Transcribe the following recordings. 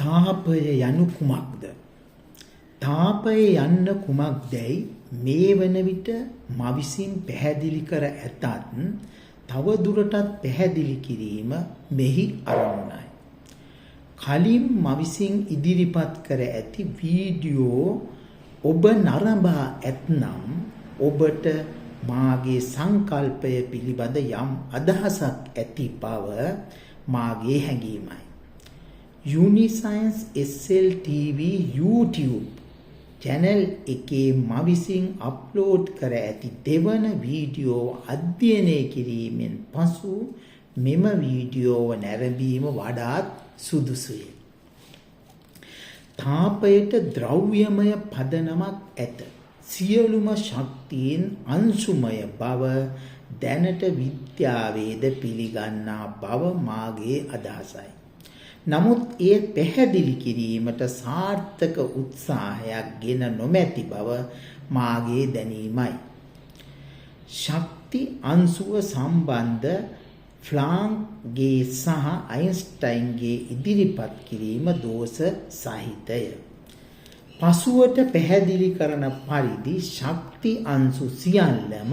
තාපය යනු කුමක්ද? තාපය යන්න කුමක්දැයි මේ වන විට මා විසින් පැහැදිලි කර ඇතත් තව දුරටත් පැහැදිලි කිරීම මෙහි අරමුණයි. කලින් මා විසින් ඉදිරිපත් කර ඇති වීඩියෝ ඔබ නරඹා ඇතනම් ඔබට මාගේ සංකල්පය පිළිබඳ යම් අදහසක් ඇති බව මාගේ හැඟීමයි. Uniscience SL TV YouTube channel එකේ මා විසින් අප්ලෝඩ් කර ඇති දෙවන වීඩියෝ අධ්‍යයනය කිරීමෙන් පසු මෙම වීඩියෝව නැරඹීම වඩාත් සුදුසුය. තාපයට ද්‍රව්‍යමය පදනමක් ඇත. සියලුම ශක්තියින් අංශුමය බව දැනට විද්‍යාවේද පිළිගන්නා බව මාගේ අදහසයි. නමුත් එය පැහැදිලි කිරීමට සාර්ථක උත්සාහයක් ගෙන නොමැති බව මාගේ දැනීමයි. ශක්ති අංශුව සම්බන්ධ ෆ්ලාන්ක්ගේ සහ අයින්ස්ටයින්ගේ ඉදිරිපත් කිරීම දෝෂ සහිතය. පසුවට පැහැදිලි කරන පරිදි ශක්ති අංශු සියල්ලම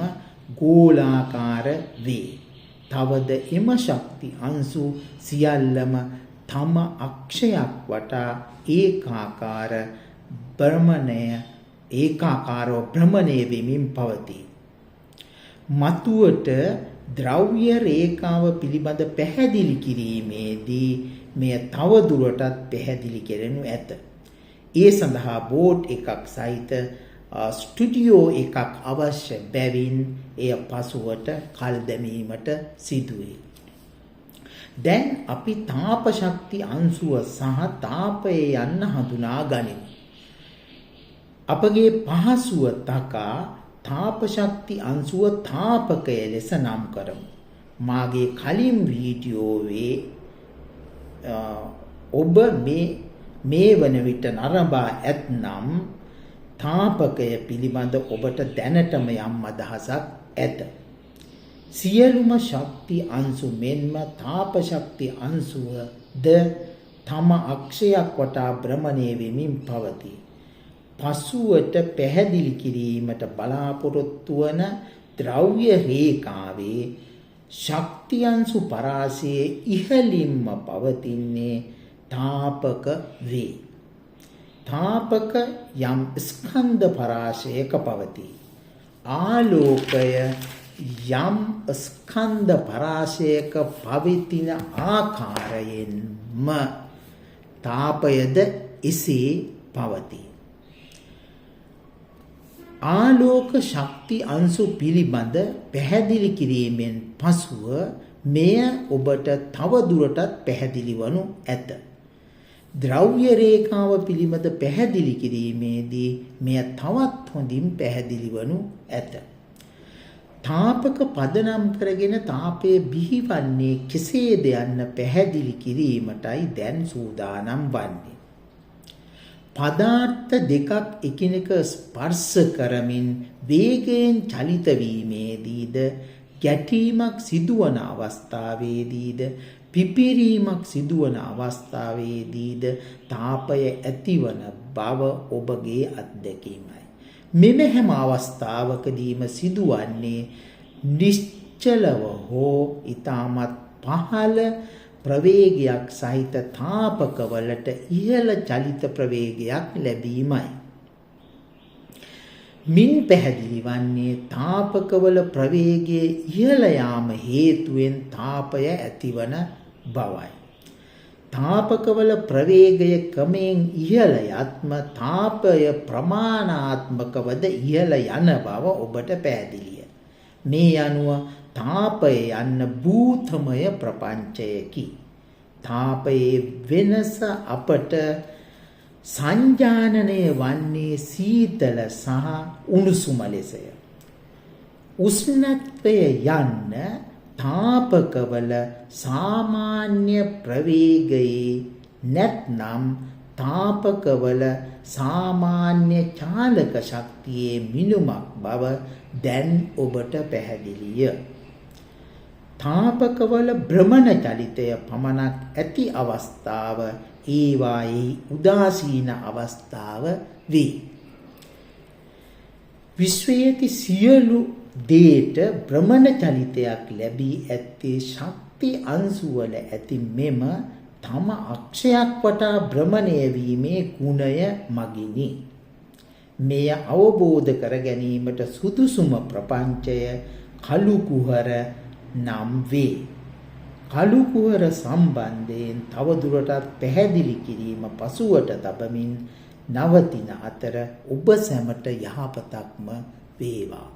ගෝලාකාර වේ. තවද එම ශක්ති අංශු සියල්ලම තම අක්ෂයක් වටා ඒකාකාරව භ්‍රමණය වෙමින් පවතී. මතුවට ද්‍රව්‍ය රේඛාව පිළිබඳ පැහැදිලි කිරීමේදී මෙය තව දුරටත් පැහැදිලි කෙරෙනු ඇත. ඒ සඳහා බෝඩ් එකක් සහිත ස්ටුඩියෝ එකක් අවශ්‍ය බැවින් එය පසුවට කල් දැමීමට සිදුවේ. දැන් අපි තාප ශක්ති අංශුව සහ තාපය යන්න හඳුනා ගනිමු. අපගේ පහසුව තකා තාප ශක්ති අංශුව තාපකය ලෙස නම් කරමු. මාගේ කලින් වීඩියෝවේ ඔබ මේ වන විට නරඹා ඇතනම් තාපකය පිළිබඳ ඔබට දැනටම යම් අදහසක් ඇත. සියලුම ශක්ති අංශු මෙන්ම තාප ශක්ති අංශුවද තම අක්ෂයක් වටා භ්‍රමණය වෙමින් පවතී. පසුවට පැහැදිලි කිරීමට බලාපොරොත්තු වන ද්‍රව්‍ය රේඛාවේ ශක්ති අංශු පරාසයේ ඉහළින්ම පවතින්නේ තාපක වේ. තාපක යම් ස්කන්ධ පරාශයක පවතී. ආලෝකය යම් ස්කන්ධ පරාශයක පවතින ආකාරයෙන්ම තාපයද එසේ පවතී. ආලෝක ශක්ති අංශු පිළිබඳ පැහැදිලි කිරීමෙන් පසුව මෙය ඔබට තව දුරටත් පැහැදිලි වනු ඇත. ද්‍රව්‍ය රේඛාව පිළිබඳ පැහැදිලි කිරීමේදී මෙය තවත් හොඳින් පැහැදිලි වනු ඇත. තාපක පදනම් කරගෙන තාපය බිහිවන්නේ කෙසේද යන්න පැහැදිලි කිරීමටයි දැන් සූදානම් වන්නේ. පදාර්ථ දෙකක් එකිනෙක ස්පර්ශ කරමින් වේගයෙන් චලිත වීමේදීද ගැටීමක් සිදුවන අවස්ථාවේදීද පිපිරීමක් සිදුවන අවස්ථාවේදීද තාපය ඇතිවන බව ඔබගේ අත්දැකීමයි. මෙම හැම අවස්ථාවකදීම සිදුවන්නේ නිශ්චලව හෝ ඊටමත් පහළ ප්‍රවේගයක් සහිත තාපකවලට ඉහළ චලිත ප්‍රවේගයක් ලැබීමයි. මින් පැහැදිලි වන්නේ තාපකවල ප්‍රවේගයේ ඉහළ යාම හේතුවෙන් තාපය ඇතිවන බවයි. තාපකවල ප්‍රවේගය ක්‍රමයෙන් ඉහළ යත්ම තාපය ප්‍රමාණාත්මකවද ඉහළ යන බව ඔබට පැහැදිලිය. මේ අනුව තාපය යන්න භූතමය ප්‍රපංචයකි. තාපයේ වෙනස අපට සංජානනය වන්නේ සීතල සහ උණුසුම ලෙසය. උෂ්ණත්වය යන්න තාපකවල සාමාන්‍ය ප්‍රවේගයේ නැත්නම් තාපකවල සාමාන්‍ය චාලක ශක්තියේ මිනුමක් බව දැන් ඔබට පැහැදිලිය. තාපකවල භ්‍රමණ චලිතය පමණක් ඇති අවස්ථාව ඒවායේ උදාසීන අවස්ථාව වේ. විශ්වයේ ඇති සියලු දේට භ්‍රමණ චලිතයක් ලැබී ඇත්තේ ශක්ති අංශුවල ඇති මෙම තම අක්ෂයක් වටා භ්‍රමණය වීමේ ගුණය මගිනි. මෙය අවබෝධ කර ගැනීමට සුදුසුම ප්‍රපංචය කළු කුහර නම් වේ. කළු කුහර සම්බන්ධයෙන් තවදුරටත් පැහැදිලි කිරීම පසුවට තබමින් නවතින අතර ඔබ සැමට යහපතක්ම වේවා.